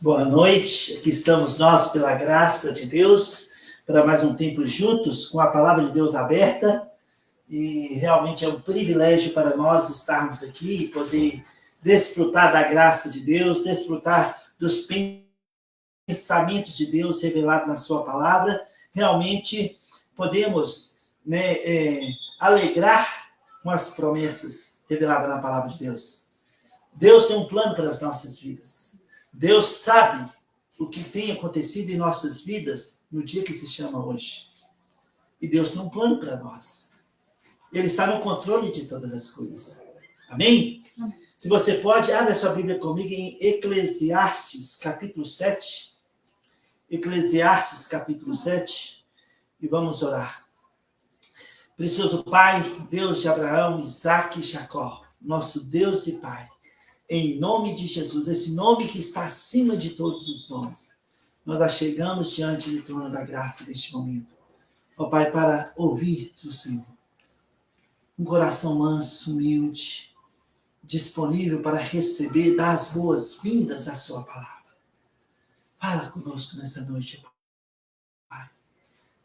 Boa noite, aqui estamos nós, pela graça de Deus, para mais um tempo juntos, com a palavra de Deus aberta, e realmente é um privilégio para nós estarmos aqui e poder desfrutar da graça de Deus, desfrutar dos pensamentos de Deus revelados na sua palavra. Realmente podemos alegrar com as promessas reveladas na palavra de Deus. Deus tem um plano para as nossas vidas. Deus sabe o que tem acontecido em nossas vidas no dia que se chama hoje. E Deus tem um plano para nós. Ele está no controle de todas as coisas. Amém? Se você pode, abre a sua Bíblia comigo em Eclesiastes, capítulo 7. Eclesiastes, capítulo 7. E vamos orar. Precioso Pai, Deus de Abraão, Isaque e Jacó, nosso Deus e Pai, em nome de Jesus, esse nome que está acima de todos os nomes, nós achegamos diante do trono da graça neste momento. Ó Pai, para ouvir do Senhor. Um coração manso, humilde, disponível para receber, dar as boas-vindas à sua palavra. Fala conosco nessa noite, Pai.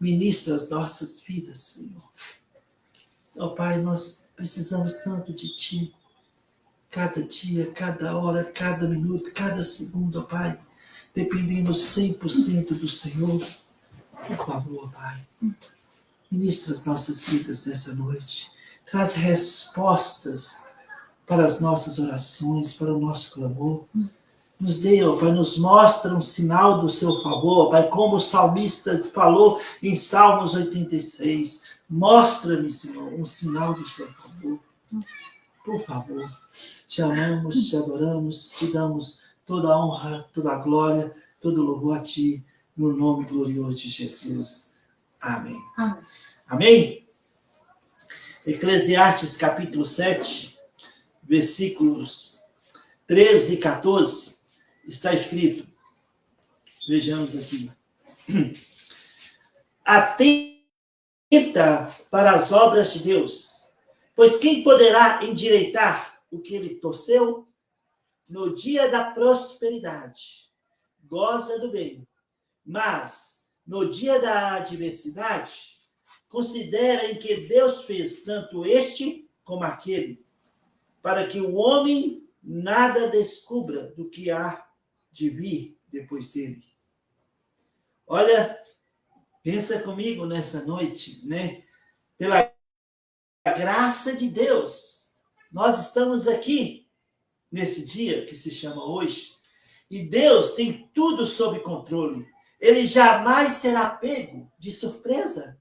Ministra as nossas vidas, Senhor. Ó Pai, nós precisamos tanto de Ti. Cada dia, cada hora, cada minuto, cada segundo, ó Pai, dependemos 100% do Senhor. Por favor, Pai, ministra as nossas vidas nessa noite. Traz respostas para as nossas orações, para o nosso clamor. Nos dê, ó Pai, nos mostra um sinal do seu favor, ó Pai, como o salmista falou em Salmos 86. Mostra-me, Senhor, um sinal do seu favor. Por favor, te amamos, te adoramos, te damos toda a honra, toda a glória, todo o louvor a Ti, no nome glorioso de Jesus. Amém. Amém. Amém? Eclesiastes capítulo 7, versículos 13 e 14, está escrito. Vejamos aqui. Atenta para as obras de Deus. Pois quem poderá endireitar o que ele torceu? No dia da prosperidade, goza do bem. Mas, no dia da adversidade, considera em que Deus fez tanto este como aquele, para que o homem nada descubra do que há de vir depois dele. Olha, pensa comigo nessa noite, né? Pela graça de Deus, nós estamos aqui nesse dia que se chama hoje, e Deus tem tudo sob controle. Ele jamais será pego de surpresa.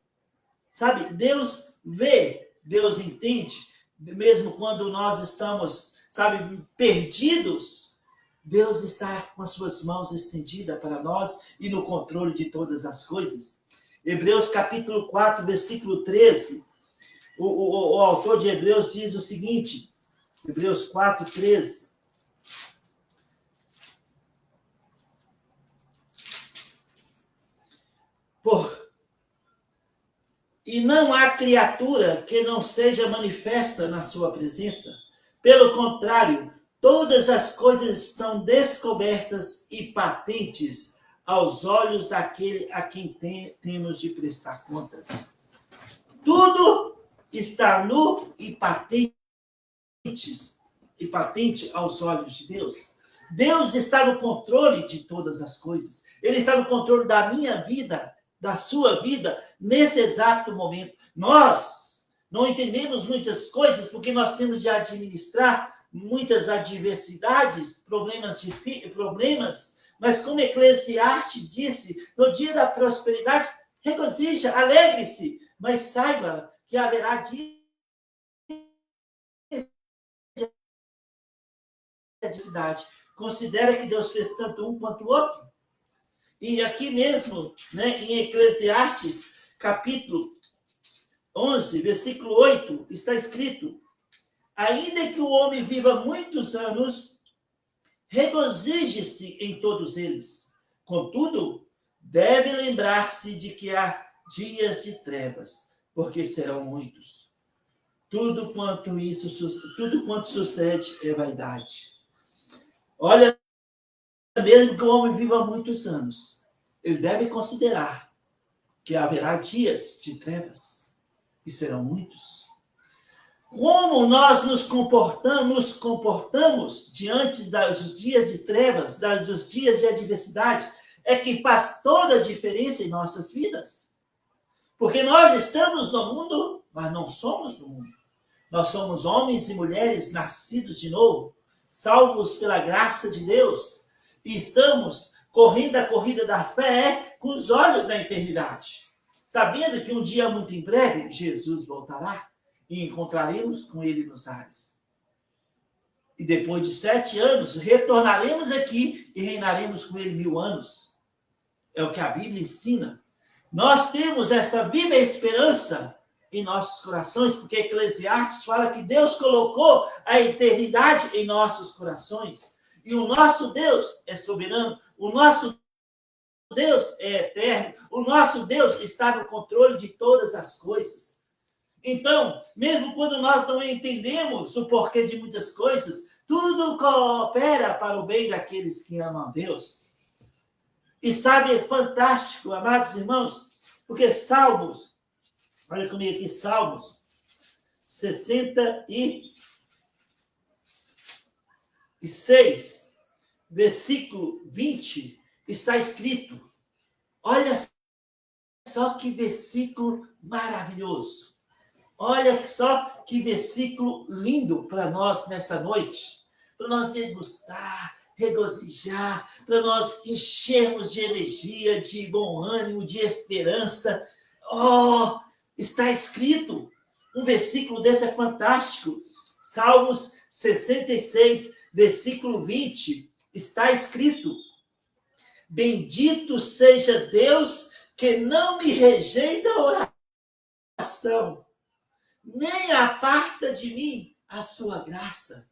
Sabe, Deus vê, Deus entende, mesmo quando nós estamos, sabe, perdidos, Deus está com as suas mãos estendidas para nós e no controle de todas as coisas. Hebreus capítulo 4, versículo 13, o autor de Hebreus diz o seguinte, Hebreus 4, 13. E não há criatura que não seja manifesta na sua presença. Pelo contrário, todas as coisas estão descobertas e patentes aos olhos daquele a quem temos de prestar contas. Tudo está nu e patente aos olhos de Deus. Deus está no controle de todas as coisas. Ele está no controle da minha vida, da sua vida, nesse exato momento. Nós não entendemos muitas coisas porque nós temos de administrar muitas adversidades, problemas, mas como Eclesiastes disse, no dia da prosperidade, regozija, alegre-se, mas saiba que haverá dias de adversidade. Considera que Deus fez tanto um quanto o outro. E aqui mesmo, né, em Eclesiastes, capítulo 11, versículo 8, está escrito: ainda que o homem viva muitos anos, regozije-se em todos eles. Contudo, deve lembrar-se de que há dias de trevas, porque serão muitos. Tudo quanto sucede é vaidade. Olha, mesmo que o homem viva muitos anos, ele deve considerar que haverá dias de trevas, e serão muitos. Como nós nos comportamos diante dos dias de trevas, dos dias de adversidade, é que faz toda a diferença em nossas vidas. Porque nós estamos no mundo, mas não somos do mundo. Nós somos homens e mulheres nascidos de novo, salvos pela graça de Deus, e estamos correndo a corrida da fé com os olhos na eternidade, sabendo que um dia muito em breve Jesus voltará e encontraremos com ele nos ares. E depois de 7 anos, retornaremos aqui e reinaremos com ele 1000 anos. É o que a Bíblia ensina. Nós temos essa viva esperança em nossos corações, porque Eclesiastes fala que Deus colocou a eternidade em nossos corações. E o nosso Deus é soberano, o nosso Deus é eterno, o nosso Deus está no controle de todas as coisas. Então, mesmo quando nós não entendemos o porquê de muitas coisas, tudo coopera para o bem daqueles que amam a Deus. E sabe, é fantástico, amados irmãos, porque Salmos, olha comigo aqui, Salmos 66, versículo 20, está escrito, olha só que versículo maravilhoso. Olha só que versículo lindo para nós nessa noite, para nós degustar, regozijar, para nós enchermos de energia, de bom ânimo, de esperança. Oh, está escrito, um versículo desse é fantástico. Salmos 66, versículo 20, está escrito: bendito seja Deus que não me rejeita a oração, nem aparta de mim a sua graça.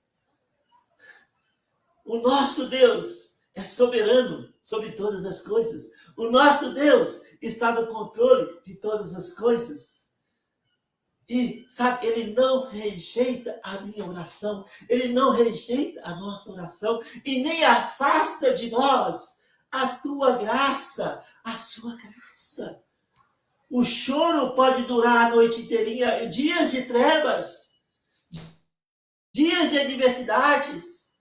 O nosso Deus é soberano sobre todas as coisas. O nosso Deus está no controle de todas as coisas. E, sabe, ele não rejeita a minha oração, ele não rejeita a nossa oração, e nem afasta de nós a tua graça, a sua graça. O choro pode durar a noite inteirinha, dias de trevas, dias de adversidades.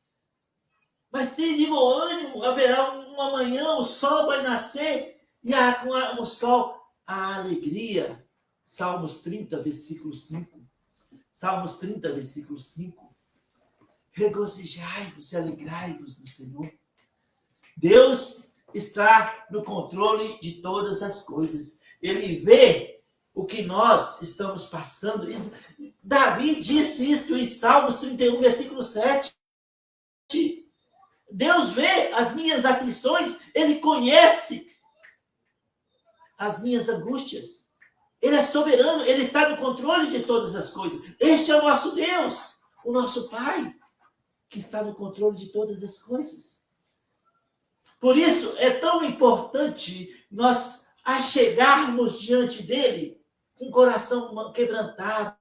Mas tem de bom ânimo, haverá uma manhã, o sol vai nascer, e com o sol, a alegria. Salmos 30, versículo 5. Salmos 30, versículo 5. Regozijai-vos e alegrai-vos no Senhor. Deus está no controle de todas as coisas. Ele vê o que nós estamos passando. Davi disse isso em Salmos 31, versículo 7. Deus vê as minhas aflições, ele conhece as minhas angústias. Ele é soberano, ele está no controle de todas as coisas. Este é o nosso Deus, o nosso Pai, que está no controle de todas as coisas. Por isso, é tão importante nós achegarmos diante dele com o coração quebrantado,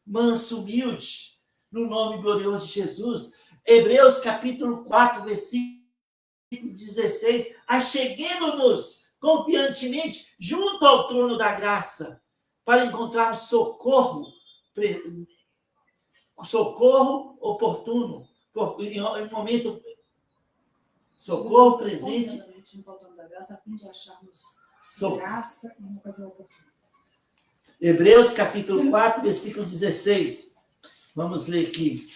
manso, humilde, no nome glorioso de Jesus. Hebreus capítulo 4, versículo 16. Acheguemos-nos confiantemente junto ao trono da graça, para encontrar socorro oportuno, em um momento, socorro presente. Junto ao trono da graça, a fim de acharmos graça em ocasião oportuna. Hebreus capítulo 4, versículo 16. Vamos ler aqui.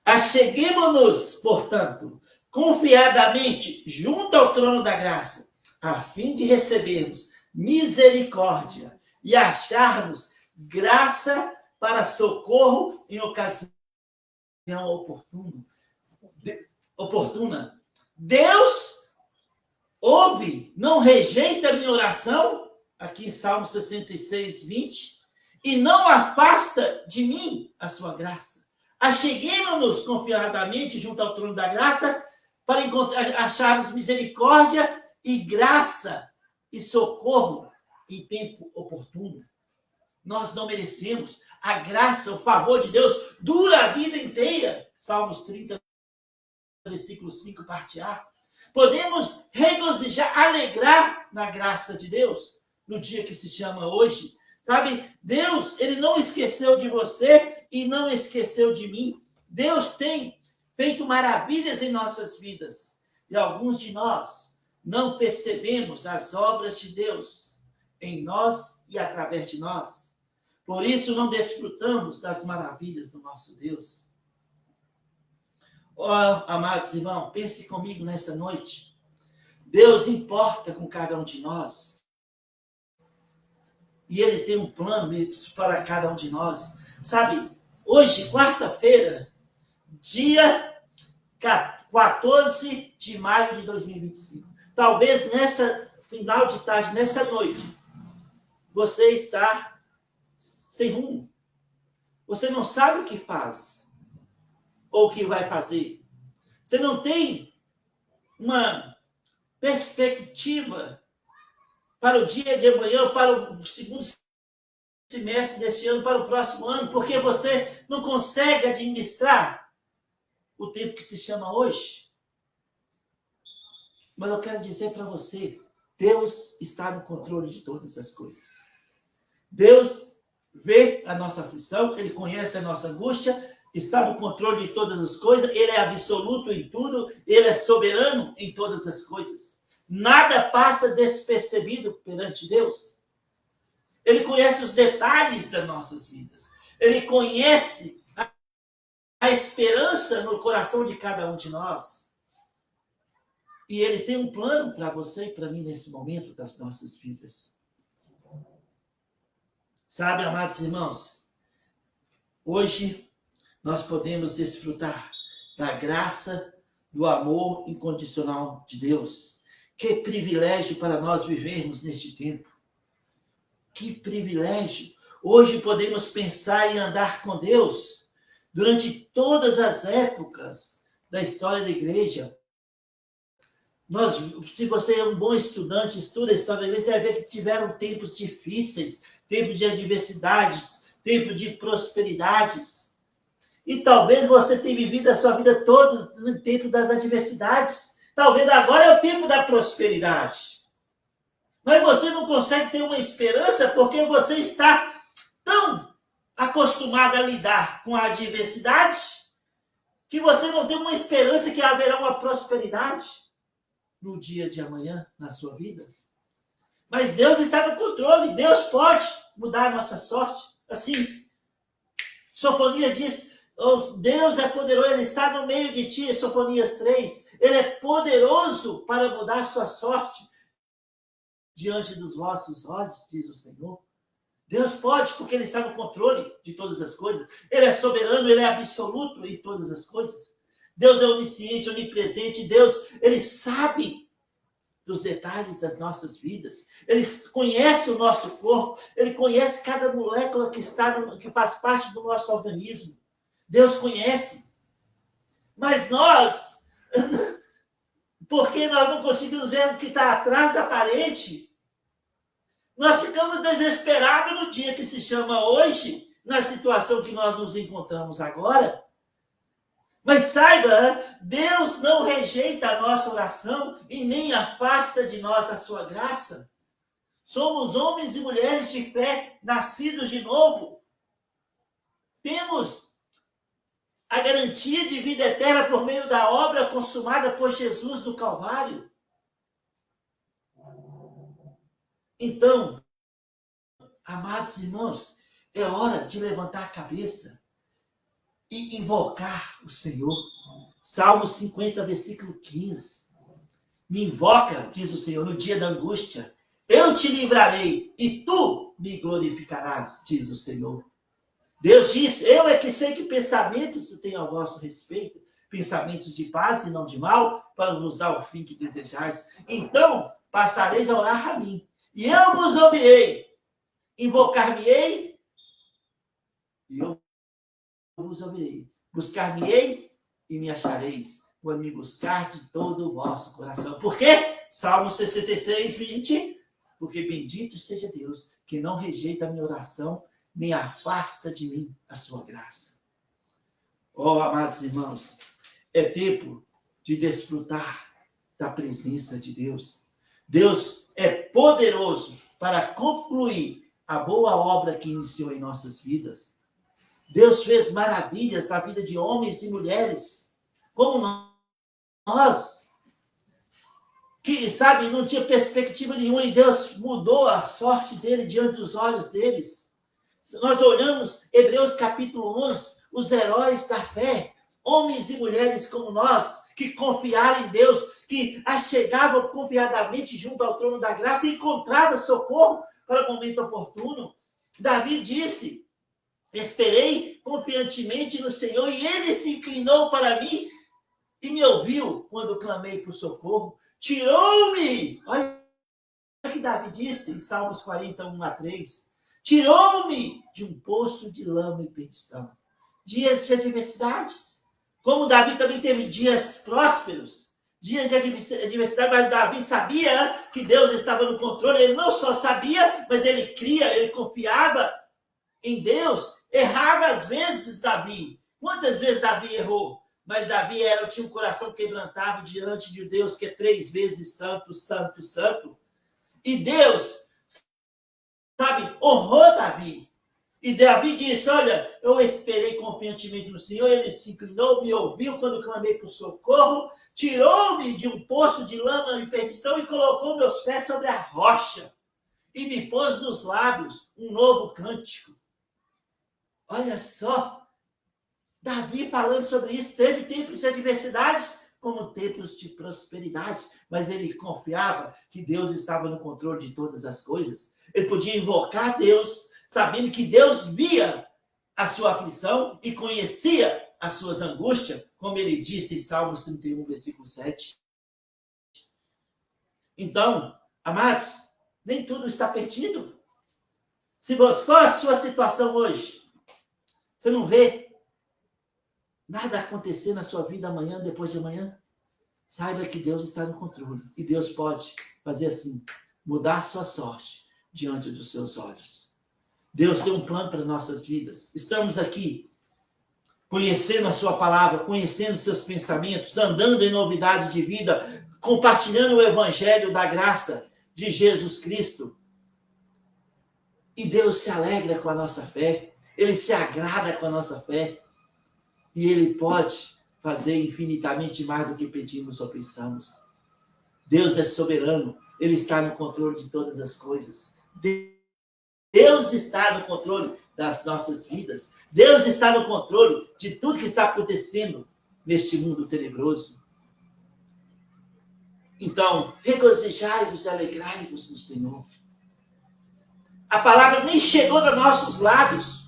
Acheguemo-nos, portanto, confiadamente junto ao trono da graça, a fim de recebermos misericórdia e acharmos graça para socorro em ocasião oportuna. Deus ouve, não rejeita a minha oração, aqui em Salmo 66, 20, e não afasta de mim a sua graça. Acheguemos-nos confiadamente junto ao trono da graça para acharmos misericórdia e graça e socorro em tempo oportuno. Nós não merecemos. A graça, o favor de Deus dura a vida inteira. Salmos 30, versículo 5, parte A. Podemos regozijar, alegrar na graça de Deus no dia que se chama hoje. Sabe, Deus, ele não esqueceu de você e não esqueceu de mim. Deus tem feito maravilhas em nossas vidas. E alguns de nós não percebemos as obras de Deus em nós e através de nós. Por isso não desfrutamos das maravilhas do nosso Deus. Amados irmãos, pense comigo nessa noite. Deus importa com cada um de nós. E Ele tem um plano para cada um de nós. Sabe, hoje, quarta-feira, dia 14 de maio de 2025. Talvez nessa final de tarde, nessa noite, você está sem rumo. Você não sabe o que faz ou o que vai fazer. Você não tem uma perspectiva para o dia de amanhã, para o segundo semestre deste ano, para o próximo ano, porque você não consegue administrar o tempo que se chama hoje. Mas eu quero dizer para você, Deus está no controle de todas as coisas. Deus vê a nossa aflição, Ele conhece a nossa angústia, está no controle de todas as coisas, Ele é absoluto em tudo, Ele é soberano em todas as coisas. Nada passa despercebido perante Deus. Ele conhece os detalhes das nossas vidas. Ele conhece a esperança no coração de cada um de nós. E Ele tem um plano para você e para mim nesse momento das nossas vidas. Sabe, amados irmãos, hoje nós podemos desfrutar da graça, do amor incondicional de Deus. Que privilégio para nós vivermos neste tempo. Que privilégio. Hoje podemos pensar em andar com Deus durante todas as épocas da história da igreja. Se você é um bom estudante, estuda a história da igreja, você vai ver que tiveram tempos difíceis, tempos de adversidades, tempos de prosperidades. E talvez você tenha vivido a sua vida toda no tempo das adversidades. Talvez agora é o tempo da prosperidade. Mas você não consegue ter uma esperança porque você está tão acostumado a lidar com a adversidade que você não tem uma esperança que haverá uma prosperidade no dia de amanhã na sua vida. Mas Deus está no controle. Deus pode mudar a nossa sorte. Assim, Sofonias diz, Deus é poderoso, Ele está no meio de ti, Sofonias 3. Ele é poderoso para mudar a sua sorte diante dos vossos olhos, diz o Senhor. Deus pode, porque Ele está no controle de todas as coisas. Ele é soberano, Ele é absoluto em todas as coisas. Deus é onisciente, onipresente. Deus, Ele sabe dos detalhes das nossas vidas. Ele conhece o nosso corpo. Ele conhece cada molécula que faz parte do nosso organismo. Deus conhece. Mas nós, porque nós não conseguimos ver o que está atrás da parede, nós ficamos desesperados no dia que se chama hoje, na situação que nós nos encontramos agora. Mas saiba, Deus não rejeita a nossa oração e nem afasta de nós a sua graça. Somos homens e mulheres de fé, nascidos de novo. Temos a garantia de vida eterna por meio da obra consumada por Jesus no Calvário. Então, amados irmãos, é hora de levantar a cabeça e invocar o Senhor. Salmo 50, versículo 15. Me invoca, diz o Senhor, no dia da angústia. Eu te livrarei e tu me glorificarás, diz o Senhor. Deus diz, eu é que sei que pensamentos tenho a vosso respeito, pensamentos de paz e não de mal, para vos dar o fim que desejais. Então, passareis a orar a mim, e eu vos ouvirei. Invocar-me-ei, e eu vos ouvirei. Buscar-me-eis e me achareis, quando me buscar de todo o vosso coração. Por quê? Salmo 66, 20. Porque bendito seja Deus, que não rejeita a minha oração nem afasta de mim a sua graça. Oh, amados irmãos, é tempo de desfrutar da presença de Deus. Deus é poderoso para concluir a boa obra que iniciou em nossas vidas. Deus fez maravilhas na vida de homens e mulheres, como nós, que, sabe, não tinha perspectiva nenhuma, e Deus mudou a sorte dele diante dos olhos deles. Se nós olhamos Hebreus capítulo 11, os heróis da fé, homens e mulheres como nós, que confiaram em Deus, que chegavam confiadamente junto ao trono da graça e encontravam socorro para o momento oportuno. Davi disse: esperei confiantemente no Senhor, e ele se inclinou para mim e me ouviu quando clamei por socorro. Tirou-me, olha o que Davi disse em Salmos 41:3, tirou-me de um poço de lama e perdição. Dias de adversidades, como Davi também teve dias prósperos, dias de adversidade, mas Davi sabia que Deus estava no controle. Ele não só sabia, mas ele cria, ele confiava em Deus. Errava às vezes Davi. Quantas vezes Davi errou? Mas Davi tinha um coração quebrantado diante de Deus, que é 3 vezes santo, santo, santo. E Deus, sabe, honrou Davi. E Davi disse: olha, eu esperei confiantemente no Senhor, ele se inclinou, me ouviu quando clamei por socorro, tirou-me de um poço de lama e perdição e colocou meus pés sobre a rocha e me pôs nos lábios um novo cântico. Olha só, Davi falando sobre isso. Teve tempos de adversidades como tempos de prosperidade, mas ele confiava que Deus estava no controle de todas as coisas. Ele podia invocar Deus, sabendo que Deus via a sua aflição e conhecia as suas angústias, como ele disse em Salmos 31, versículo 7. Então, amados, nem tudo está perdido. Qual a sua situação hoje? Você não vê nada acontecer na sua vida amanhã, depois de amanhã? Saiba que Deus está no controle. E Deus pode fazer assim, mudar a sua sorte diante dos seus olhos. Deus tem um plano para nossas vidas. Estamos aqui conhecendo a sua palavra, conhecendo seus pensamentos, andando em novidade de vida, compartilhando o evangelho da graça de Jesus Cristo. E Deus se alegra com a nossa fé. Ele se agrada com a nossa fé. E Ele pode fazer infinitamente mais do que pedimos ou pensamos. Deus é soberano. Ele está no controle de todas as coisas. Deus está no controle das nossas vidas. Deus está no controle de tudo que está acontecendo neste mundo tenebroso. Então, regozijai-vos e alegrai-vos no Senhor. A palavra nem chegou nos nossos lábios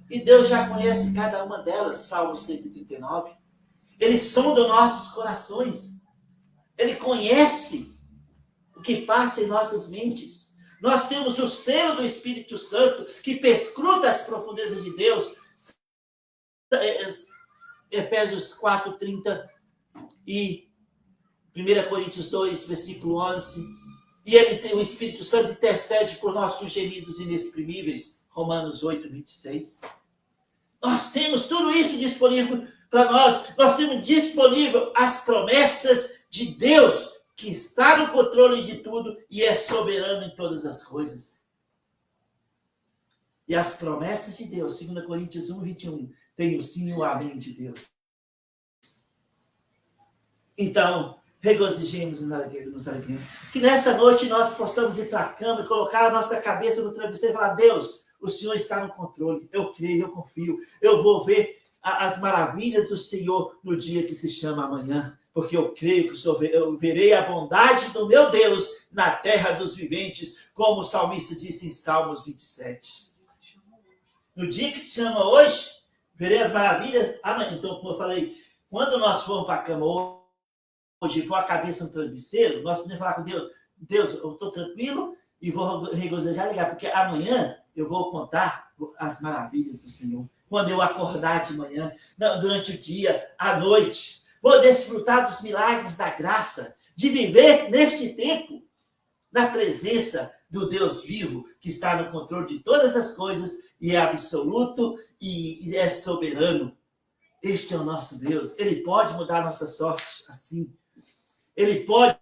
e Deus já conhece cada uma delas. Salmo 139. Ele sonda nossos corações. Ele conhece o que passa em nossas mentes. Nós temos o selo do Espírito Santo que perscruta as profundezas de Deus. Efésios 4:30 e 1 Coríntios 2, versículo 11. E o Espírito Santo intercede por nós com gemidos inexprimíveis. Romanos 8, 26. Nós temos tudo isso disponível para nós. Nós temos disponível as promessas de Deus, que está no controle de tudo e é soberano em todas as coisas. E as promessas de Deus, 2 Coríntios 1, 21, tem o sim e o amém de Deus. Então, regozijemos nos alegremos. Que nessa noite nós possamos ir para a cama e colocar a nossa cabeça no travesseiro e falar: Deus, o Senhor está no controle. Eu creio, eu confio. Eu vou ver as maravilhas do Senhor no dia que se chama amanhã. Porque eu creio que eu verei a bondade do meu Deus na terra dos viventes, como o salmista disse em Salmos 27. No dia que se chama hoje, verei as maravilhas amanhã. Então, como eu falei, quando nós formos para a cama hoje, pôr a cabeça no travesseiro, nós podemos falar com Deus: Deus, eu estou tranquilo e vou regozijar, ligar, porque amanhã eu vou contar as maravilhas do Senhor. Quando eu acordar de manhã, durante o dia, à noite, vou desfrutar dos milagres da graça, de viver neste tempo, na presença do Deus vivo, que está no controle de todas as coisas e é absoluto e é soberano. Este é o nosso Deus. Ele pode mudar a nossa sorte assim. Ele pode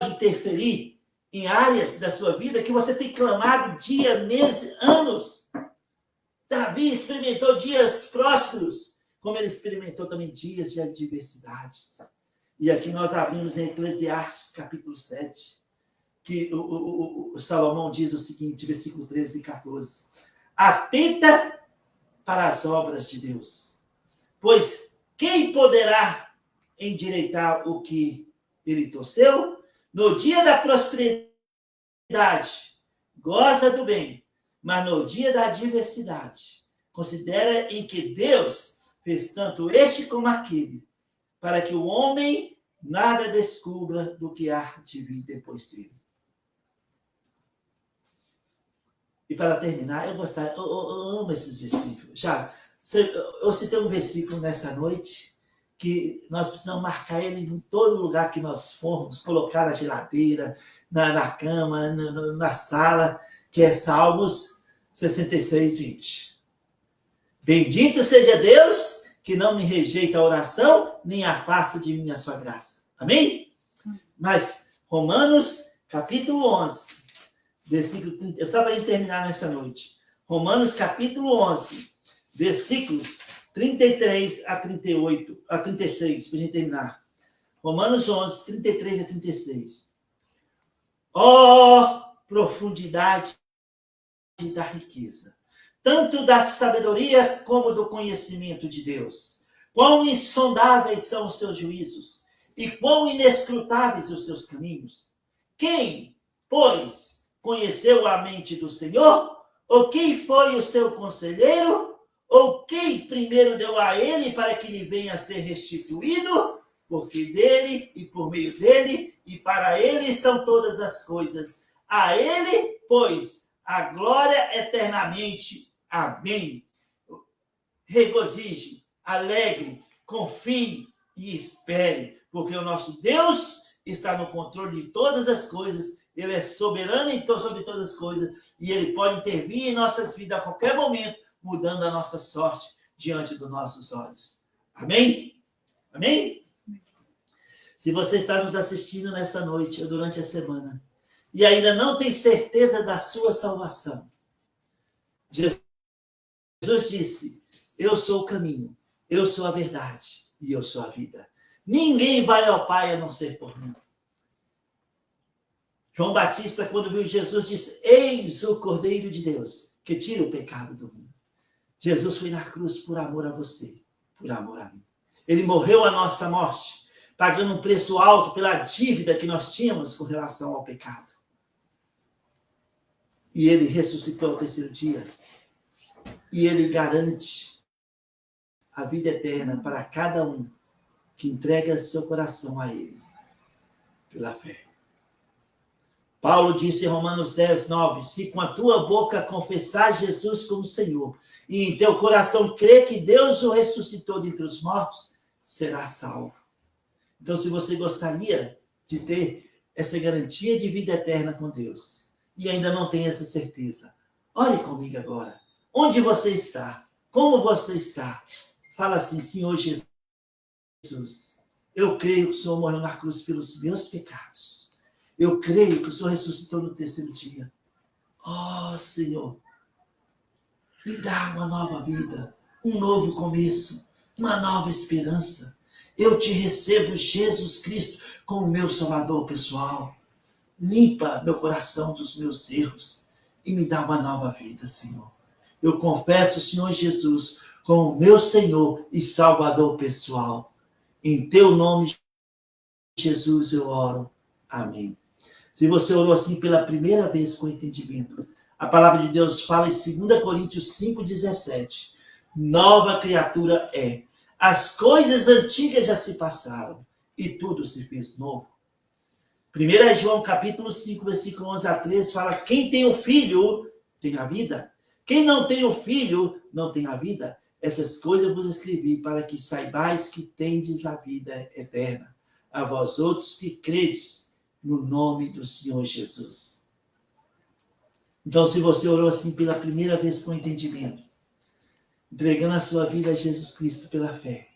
interferir em áreas da sua vida que você tem clamado dia, mês, anos. Davi experimentou dias prósperos, como ele experimentou também dias de adversidades. E aqui nós abrimos em Eclesiastes, capítulo 7, que o Salomão diz o seguinte, versículo 13 e 14. Atenta para as obras de Deus, pois quem poderá endireitar o que ele torceu? No dia da prosperidade, goza do bem, mas no dia da adversidade, considera em que Deus fez tanto este como aquele, para que o homem nada descubra do que há de vir depois dele. E para terminar, eu amo esses versículos. Eu citei um versículo nessa noite que nós precisamos marcar ele em todo lugar que nós formos, colocar na geladeira, na cama, na sala, que é Salmos 66, 20. Bendito seja Deus que não me rejeita a oração, nem afasta de mim a sua graça. Amém? Mas Romanos, capítulo 11, versículo 30, eu estava indo terminar nessa noite. Romanos, capítulo 11, versículos 33 a 38, a 36, para a gente terminar. Romanos 11, 33 a 36. Ó profundidade da riqueza, tanto da sabedoria como do conhecimento de Deus. Quão insondáveis são os seus juízos e quão inescrutáveis os seus caminhos. Quem, pois, conheceu a mente do Senhor? Ou quem foi o seu conselheiro? Ou quem primeiro deu a ele para que lhe venha a ser restituído? Porque dele e por meio dele e para ele são todas as coisas. A ele, pois, a glória eternamente. Amém. Regozije, alegre, confie e espere, porque o nosso Deus está no controle de todas as coisas. Ele é soberano sobre todas as coisas e ele pode intervir em nossas vidas a qualquer momento, mudando a nossa sorte diante dos nossos olhos. Amém? Amém? Se você está nos assistindo nessa noite ou durante a semana e ainda não tem certeza da sua salvação, Jesus disse, eu sou o caminho, eu sou a verdade e eu sou a vida. Ninguém vai ao Pai a não ser por mim. João Batista, quando viu Jesus, disse, eis o Cordeiro de Deus, que tira o pecado do mundo. Jesus foi na cruz por amor a você, por amor a mim. Ele morreu a nossa morte, pagando um preço alto pela dívida que nós tínhamos com relação ao pecado. E ele ressuscitou ao terceiro dia. E ele garante a vida eterna para cada um que entrega seu coração a ele, pela fé. Paulo disse em Romanos 10, 9, se com a tua boca confessar Jesus como Senhor, e em teu coração crer que Deus o ressuscitou dentre os mortos, será salvo. Então, se você gostaria de ter essa garantia de vida eterna com Deus, e ainda não tem essa certeza, ore comigo agora. Onde você está? Como você está? Fala assim, Senhor Jesus, eu creio que o Senhor morreu na cruz pelos meus pecados. Eu creio que o Senhor ressuscitou no terceiro dia. Oh, Senhor, me dá uma nova vida, um novo começo, uma nova esperança. Eu te recebo, Jesus Cristo, como meu Salvador pessoal. Limpa meu coração dos meus erros e me dá uma nova vida, Senhor. Eu confesso o Senhor Jesus como meu Senhor e Salvador pessoal. Em teu nome, Jesus, eu oro. Amém. Se você orou assim pela primeira vez com entendimento, a palavra de Deus fala em 2 Coríntios 5,17. Nova criatura é. As coisas antigas já se passaram e tudo se fez novo. 1 João capítulo 5, versículo 11 a 13 fala, quem tem o filho tem a vida. Quem não tem o filho não tem a vida. Essas coisas eu vos escrevi para que saibais que tendes a vida eterna. A vós outros que credes no nome do Senhor Jesus. Então, se você orou assim pela primeira vez com entendimento, entregando a sua vida a Jesus Cristo pela fé,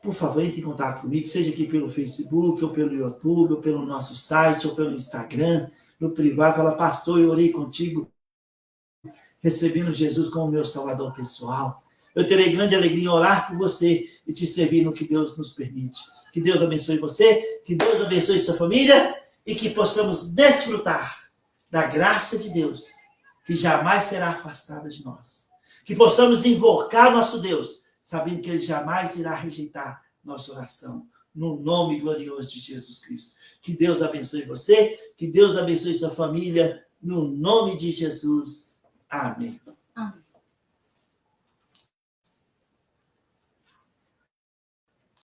por favor, entre em contato comigo, seja aqui pelo Facebook, ou pelo YouTube, ou pelo nosso site, ou pelo Instagram, no privado. Fala, pastor, eu orei contigo, recebendo Jesus como meu salvador pessoal. Eu terei grande alegria em orar por você e te servir no que Deus nos permite. Que Deus abençoe você, que Deus abençoe sua família e que possamos desfrutar da graça de Deus, que jamais será afastada de nós. Que possamos invocar nosso Deus, sabendo que Ele jamais irá rejeitar nossa oração. No nome glorioso de Jesus Cristo. Que Deus abençoe você, que Deus abençoe sua família, no nome de Jesus. Amém. Amém.